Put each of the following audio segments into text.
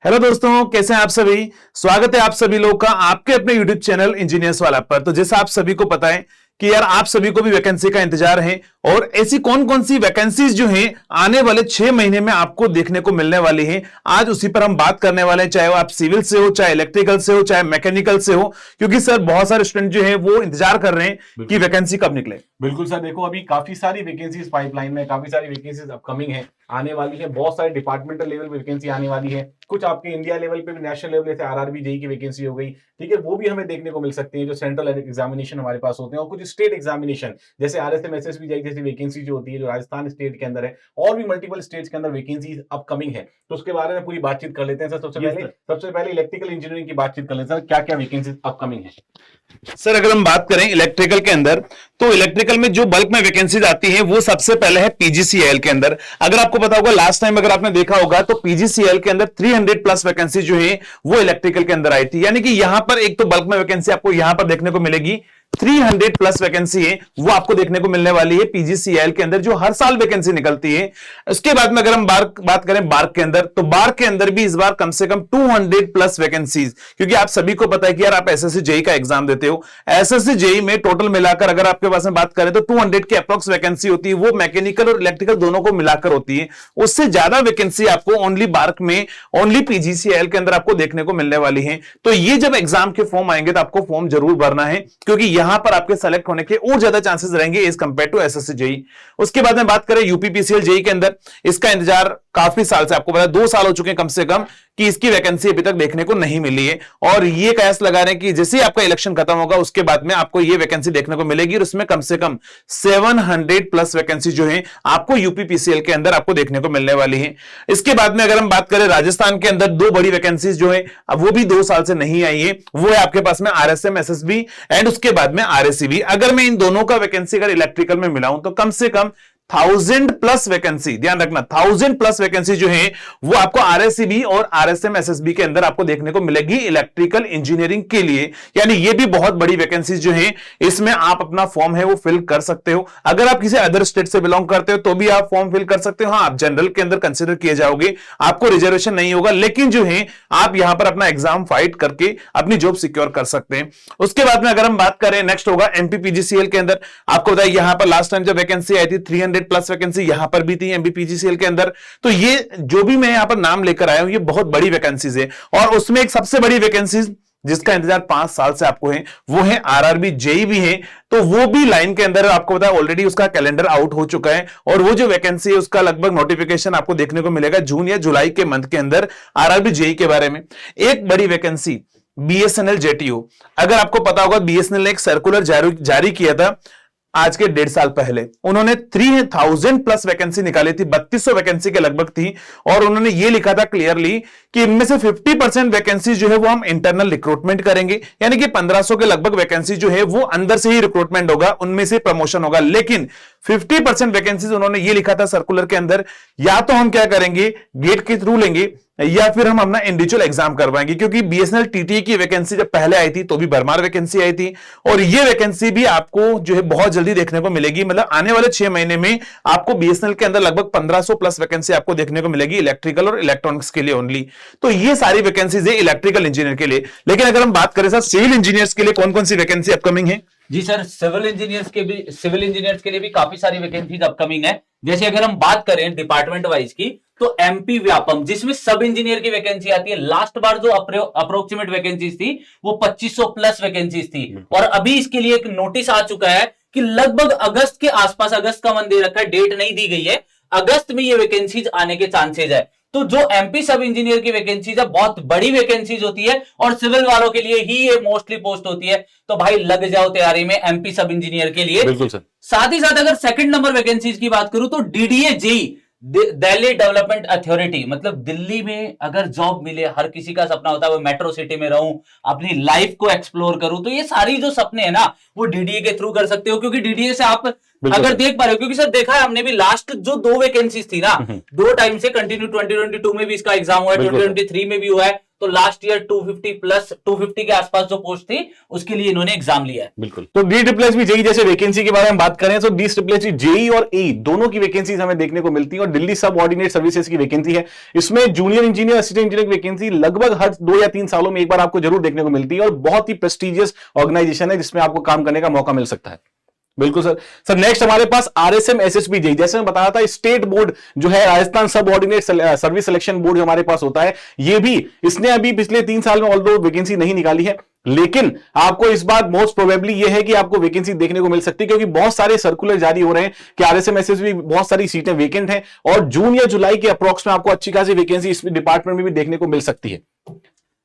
Hello दोस्तों, कैसे हैं आप सभी। स्वागत है आप सभी लोग का आपके अपने यूट्यूब चैनल इंजीनियर्स वाला पर। तो जैसा आप सभी को पता है कि यार आप सभी को भी वैकेंसी का इंतजार है और ऐसी कौन कौन सी वैकेंसीज जो हैं आने वाले 6 महीने में आपको देखने को मिलने वाली हैं, आज उसी पर हम बात करने वाले हैं। चाहे वो आप सिविल से हो, चाहे इलेक्ट्रिकल से हो, चाहे मैकेनिकल से हो, क्योंकि सर बहुत सारे स्टूडेंट जो हैं वो इंतजार कर रहे हैं कि वैकेंसी कब निकले। बिल्कुल सर, देखो अभी काफी सारी वैकेंसीज पाइपलाइन में, काफी सारी वैकेंसीज अपकमिंग है, आने वाली है। बहुत सारे डिपार्टमेंटल लेवल पे वैकेंसी आने वाली है, कुछ आपके इंडिया लेवल पे भी, नेशनल लेवल जैसे आरआरबी जेई की वैकेंसी हो गई, ठीक है, वो भी हमें देखने को मिल सकती है जो सेंट्रल एग्जामिनेशन हमारे पास होते हैं, और कुछ स्टेट एग्जामिनेशन जैसे आरएसएम एसएसबी जेई जैसी वैकेंसी जो होती है जो राजस्थान स्टेट के अंदर है, और भी मल्टीपल स्टेट्स के अंदर वैकेंसी अपकमिंग है। तो उसके बारे में पूरी बातचीत कर लेते हैं सर। सबसे पहले इलेक्ट्रिकल इंजीनियरिंग की बातचीत कर लेते हैं सर, क्या क्या वैकेंसी अपकमिंग है। सर अगर हम बात करें इलेक्ट्रिकल के अंदर, तो इलेक्ट्रिकल में जो बल्क में वैकेंसीज आती हैं वो सबसे पहले है पीजीसीएल के अंदर। अगर आपको पता होगा लास्ट टाइम अगर आपने देखा होगा तो पीजीसीएल के अंदर 300 प्लस वैकेंसी जो है वो इलेक्ट्रिकल के अंदर आई थी। यानी कि यहां पर एक तो बल्क में वैकेंसी आपको यहां पर देखने को मिलेगी, 300 प्लस वैकेंसी है वो आपको देखने को मिलने वाली है पीजीसीएल के अंदर, जो हर साल वैकेंसी निकलती है। उसके बाद में अगर हम बात करें बार्क के अंदर, तो बार्क के अंदर भी इस बार कम से कम 200 प्लस वैकेंसीज, क्योंकि आप सभी को पता है कि यार आप एसएससी जेई का एग्जाम देते हो। एसएससी जेई में टोटल मिलाकर अगर आपके पास में बात करें तो 200 की अप्रोक्स वैकेंसी होती है, वो मैकेनिकल और इलेक्ट्रिकल दोनों को मिलाकर होती है। उससे ज्यादा वैकेंसी आपको ओनली बार्क में, ओनली पीजीसीएल के अंदर आपको देखने को मिलने वाली है। तो ये जब एग्जाम के फॉर्म आएंगे तो आपको फॉर्म जरूर भरना है, क्योंकि यहां पर आपके सेलेक्ट होने के और ज्यादा चांसेस रहेंगे as compare to SSC JE. उसके बाद में बात करें यूपीपीसीएल जेई के अंदर, इसका इंतजार काफी साल से, आपको पता है 2 साल हो चुके हैं कम से कम, कि इसकी वैकेंसी अभी तक देखने को नहीं मिली है। और ये कयास लगा रहे हैं कि जैसे ही आपका इलेक्शन खत्म होगा उसके बाद में आपको ये वैकेंसी देखने को मिलेगी, और उसमें कम से कम 700 प्लस वैकेंसी जो है आपको यूपीपीसीएल के अंदर आपको देखने को मिलने वाली है। इसके बाद में अगर हम बात करें राजस्थान के अंदर 2 बड़ी वैकेंसीज जो है अब वो भी 2 साल से नहीं आई है, वो है आपके पास में आरएसएम एसएसबी एंड उसके बाद में आरएससीबी। अगर मैं इन दोनों का वैकेंसी अगर इलेक्ट्रिकल में मिलाऊं तो कम से कम 1000 प्लस वैकेंसी, ध्यान रखना 1000 प्लस वैकेंसी जो है वो आपको आरएससीबी और आरएसएम एसएसबी के अंदर आपको देखने को मिलेगी इलेक्ट्रिकल इंजीनियरिंग के लिए। यानी ये भी बहुत बड़ी वैकेंसी जो है, इसमें आप अपना फॉर्म है वो फिल कर सकते हो। अगर आप किसी अदर स्टेट से बिलोंग करते हो तो भी आप फॉर्म फिल कर सकते हो। हाँ, आप जनरल के अंदर कंसिडर किए जाओगे, आपको रिजर्वेशन नहीं होगा, लेकिन जो है आप यहां पर अपना एग्जाम फाइट करके अपनी जॉब सिक्योर कर सकते हैं। उसके बाद में अगर हम बात करें, नेक्स्ट होगा एमपीपीजीसीएल के अंदर। आपको बताया यहां पर लास्ट टाइम जब वैकेंसी आई थी 300 प्लस वैकेंसी यहां पर भी थी एमपीपीजीसीएल के अंदर। तो ये जो भी मैं यहां पर नाम लेकर आया हूं ये बहुत बड़ी वैकेंसीज है, और उसमें एक सबसे बड़ी वैकेंसी जिसका इंतजार 5 साल से आपको है वो है आरआरबी जेई भी है। तो वो भी लाइन के अंदर, आपको पता है ऑलरेडी उसका कैलेंडर आउट हो चुका है, और वो जो वैकेंसी है उसका लगभग नोटिफिकेशन आपको देखने को मिलेगा जून या जुलाई के मंथ के अंदर आरआरबी जेई के बारे में। एक बड़ी वैकेंसी बीएसएनएल जेटीओ, अगर आपको पता होगा बीएसएनएल ने एक सर्कुलर जारी किया था आज के 1.5 साल पहले। उन्होंने 3000 प्लस वैकेंसी निकाली थी, 3200 वैकेंसी के लगभग थी, और उन्होंने ये लिखा था क्लियरली कि इनमें से 50% वैकेंसी जो है वो हम इंटरनल रिक्रूटमेंट करेंगे, यानी कि 1500 के लगभग वैकेंसी जो है वो अंदर से ही रिक्रूटमेंट होगा, उनमें से प्रमोशन होगा। लेकिन 50% वैकेंसीज उन्होंने ये लिखा था सर्कुलर के अंदर, या तो हम क्या करेंगे गेट के थ्रू लेंगे या फिर हम अपना इंडिविजुअल एग्जाम करवाएंगे, क्योंकि बीएसएनएल टीटी की वैकेंसी जब पहले आई थी तो भी भरमार वैकेंसी आई थी, और ये वैकेंसी भी आपको जो है बहुत जल्दी देखने को मिलेगी। मतलब आने वाले 6 महीने में आपको बीएसएनएल के अंदर लगभग 1500 प्लस वैकेंसी आपको देखने को मिलेगी इलेक्ट्रिकल और इलेक्ट्रॉनिक्स के लिए ओनली। तो ये सारी वैकेंसीज है इलेक्ट्रिकल इंजीनियर के लिए। लेकिन अगर हम बात करें सर सिविल इंजीनियर्स के लिए कौन कौन सी वैकेंसी अपकमिंग है। जी सर, सिविल इंजीनियर्स के लिए भी काफी सारी वैकेंसीज अपकमिंग है। जैसे अगर हम बात करें डिपार्टमेंट वाइज की, तो एमपी व्यापम जिसमें सब इंजीनियर की वैकेंसी आती है, लास्ट बार जो अप्रोक्सीमेट वैकेंसीज थी वो 2500 प्लस वैकेंसीज थी, और अभी इसके लिए एक नोटिस आ चुका है कि लगभग अगस्त के आसपास, अगस्त का मन दे रखा है, डेट नहीं दी गई है, अगस्त में ये वैकेंसीज आने के चांसेज है। तो जो एमपी सब इंजीनियर की वैकेंसीज है बहुत बड़ी वैकेंसीज होती है, और सिविल वालों के लिए ही ये मोस्टली पोस्ट होती है। तो भाई लग जाओ तैयारी में एमपी सब इंजीनियर के लिए। बिल्कुल सर। साथ ही साथ अगर सेकंड नंबर वैकेंसीज की बात करूं तो DDA JE, Delhi development authority, मतलब दिल्ली में अगर जॉब मिले, हर किसी का सपना होता है वो मेट्रो सिटी में रहूं, अपनी लाइफ को एक्सप्लोर करूं, तो ये सारी जो सपने हैं ना वो डीडीए के थ्रू कर सकते हो, क्योंकि डीडीए से आप अगर देख पा रहे हो, क्योंकि सर देखा है हमने भी लास्ट जो 2 वैकेंसीज थी ना, 2 टाइम से कंटिन्यू 2022 में भी इसका एग्जाम हुआ है, 2023 में भी हुआ है, तो लास्ट ईयर 250 प्लस 250 के आसपास जो पोस्ट थी उसके लिए इन्होंने एग्जाम लिया है। बिल्कुल। तो DSSS जेई जैसे वैकेंसी के बारे में बात करें तो DSSS जेई और ए दोनों की वैकेंसीज हमें देखने को मिलती है, और दिल्ली सब ऑर्डिनेट सर्विसेज की वैकेंसी है। इसमें जूनियर इंजीनियर, असिस्टेंट इंजीनियर की वैकेंसी लगभग हर 2 या 3 सालों में एक बार आपको जरूर देखने को मिलती है, और बहुत ही प्रेस्टिजियस ऑर्गेनाइजेशन है जिसमें आपको काम करने का मौका मिल सकता है। बिल्कुल सर। सर नेक्स्ट हमारे पास RSM SSB जेई, जैसे मैं बताया था स्टेट बोर्ड जो है, राजस्थान सब ऑर्डिनेट सर्विस सिलेक्शन बोर्ड जो हमारे पास होता है, ये भी इसने अभी पिछले 3 साल में ऑल्दो वैकेंसी नहीं निकाली है, लेकिन आपको इस बार मोस्ट प्रोबेबली ये है कि आपको वैकेंसी देखने को मिल सकती है, क्योंकि बहुत सारे सर्कुलर जारी हो रहे हैं कि RSM SSB बहुत सारी सीटें वेकेंट हैं, और जून या जुलाई के अप्रोक्स में आपको अच्छी खासी वैकेंसी इस डिपार्टमेंट में भी देखने को मिल सकती है।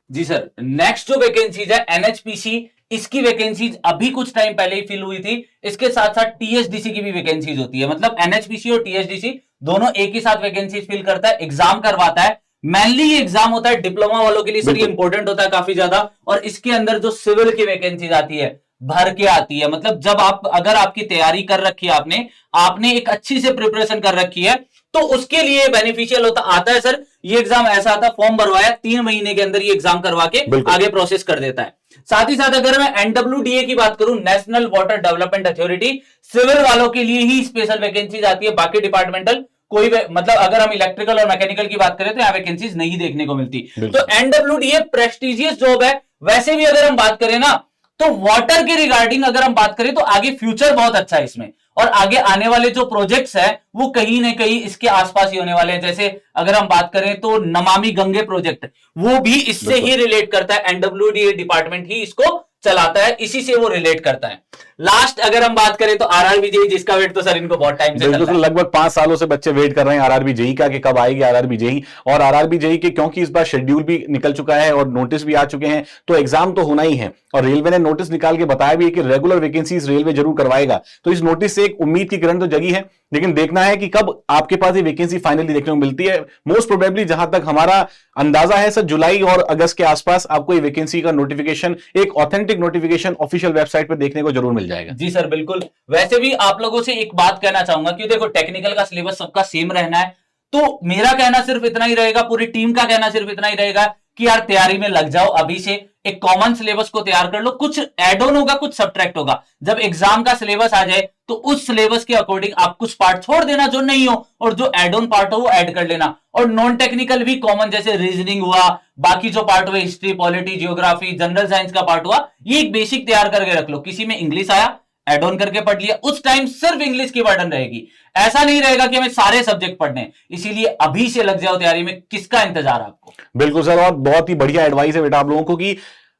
जी सर। नेक्स्ट जो वैकेंसीज है NHPC, इसकी वैकेंसीज अभी कुछ टाइम पहले ही फिल हुई थी। इसके साथ साथ THDC की भी वैकेंसीज होती है, मतलब NHPC और THDC दोनों एक ही साथ वैकेंसीज फिल करता है, एग्जाम करवाता है। मेनली ये एग्जाम होता है डिप्लोमा वालों के लिए सर, ये इंपॉर्टेंट होता है काफी ज्यादा। और इसके अंदर जो सिविल की वैकेंसीज आती है भर के आती है, मतलब जब आप अगर आपकी तैयारी कर रखी है, आपने एक अच्छी से प्रिपरेशन कर रखी है, तो उसके लिए बेनिफिशियल आता है सर। ये एग्जाम ऐसा आता है, फॉर्म भरवाया 3 महीने के अंदर ये एग्जाम करवा के आगे प्रोसेस कर देता है। साथ ही साथ अगर मैं NWDA की बात करूं, national water development authority, civil वालों के लिए ही स्पेशल वैकेंसीज आती है, बाकी डिपार्टमेंटल कोई मतलब अगर हम इलेक्ट्रिकल और मैकेनिकल की बात करें तो यहाँ वैकेंसीज नहीं देखने को मिलती। तो NWDA प्रेस्टिजियस जॉब है। वैसे भी अगर हम बात करें ना, तो वाटर के रिगार्डिंग अगर हम बात करें तो आगे फ्यूचर बहुत अच्छा है इसमें, और आगे आने वाले जो प्रोजेक्ट्स हैं वो कहीं ना कहीं इसके आसपास ही होने वाले हैं। जैसे अगर हम बात करें तो नमामि गंगे प्रोजेक्ट, वो भी इससे ही रिलेट करता है, NWDA डिपार्टमेंट ही इसको चलाता है, इसी से वो रिलेट करता है। लास्ट अगर हम बात करें तो RRB जेई, जिसका वेट तो सर इनको बहुत टाइम से चल रहा है। लगभग 5 सालों से बच्चे वेट कर रहे हैं RRB जेई का कि कब आएगी RRB जेई, और RRB जेई के क्योंकि इस बार शेड्यूल भी निकल चुका है और नोटिस भी आ चुके हैं, तो एग्जाम तो होना ही है। और रेलवे ने नोटिस निकाल के बताया भी है कि रेगुलर वैकेंसीज रेलवे जरूर करवाएगा, तो इस नोटिस से एक उम्मीद की किरण तो जगी है, लेकिन देखना है कि कब आपके पास ये वैकेंसी फाइनली देखने को मिलती है। मोस्ट प्रोबेबली जहां तक हमारा अंदाजा है सर, जुलाई और अगस्त के आसपास आपको ये वैकेंसी का नोटिफिकेशन, एक ऑथेंटिक नोटिफिकेशन ऑफिशियल वेबसाइट पर देखने को जरूर मिल जाएगा। जी सर बिल्कुल। वैसे भी आप लोगों से एक बात कहना चाहूंगा कि देखो टेक्निकल का सिलेबस सबका सेम रहना है, तो मेरा कहना सिर्फ इतना ही रहेगा, पूरी टीम का कहना सिर्फ इतना ही रहेगा कि यार तैयारी में लग जाओ, अभी से एक कॉमन सिलेबस को तैयार कर लो। कुछ ऐड ऑन होगा, कुछ सब्ट्रैक्ट होगा। जब एग्जाम का सिलेबस आ जाए तो उस सिलेबस के अकॉर्डिंग आप कुछ पार्ट छोड़ देना जो नहीं हो, और जो ऐड ऑन पार्ट हो वो ऐड कर लेना। और नॉन टेक्निकल भी कॉमन, जैसे रीजनिंग हुआ, बाकी जो पार्ट हुए history, polity, geography, general science का पार्ट हुआ, ये एक बेसिक तैयार करके रख लो। किसी में इंग्लिश आया, ऐड ऑन करके पढ़ लिया, उस टाइम सिर्फ इंग्लिश की बर्डन रहेगी। ऐसा नहीं रहेगा कि हमें सारे सब्जेक्ट पढ़ने, इसीलिए अभी से लग जाओ तैयारी में। किसका इंतजार आपको? बिल्कुल सर, और बहुत ही बढ़िया एडवाइस है बेटा आप लोगों को कि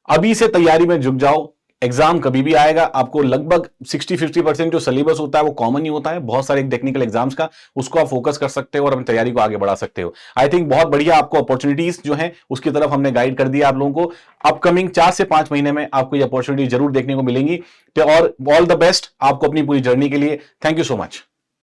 अभी से तैयारी में जुट जाओ। एग्जाम कभी भी आएगा, आपको लगभग 60-50% जो सिलेबस होता है वो कॉमन ही होता है, बहुत सारे टेक्निकल एग्जाम्स का, उसको आप फोकस कर सकते हो और अपनी तैयारी को आगे बढ़ा सकते हो। आई थिंक बहुत बढ़िया आपको अपॉर्चुनिटीज जो है उसकी तरफ हमने गाइड कर दिया आप लोगों को। अपकमिंग 4 से 5 महीने में आपको ये अपॉर्चुनिटी जरूर देखने को मिलेंगी, और ऑल द बेस्ट आपको अपनी पूरी जर्नी के लिए। Thank you so much.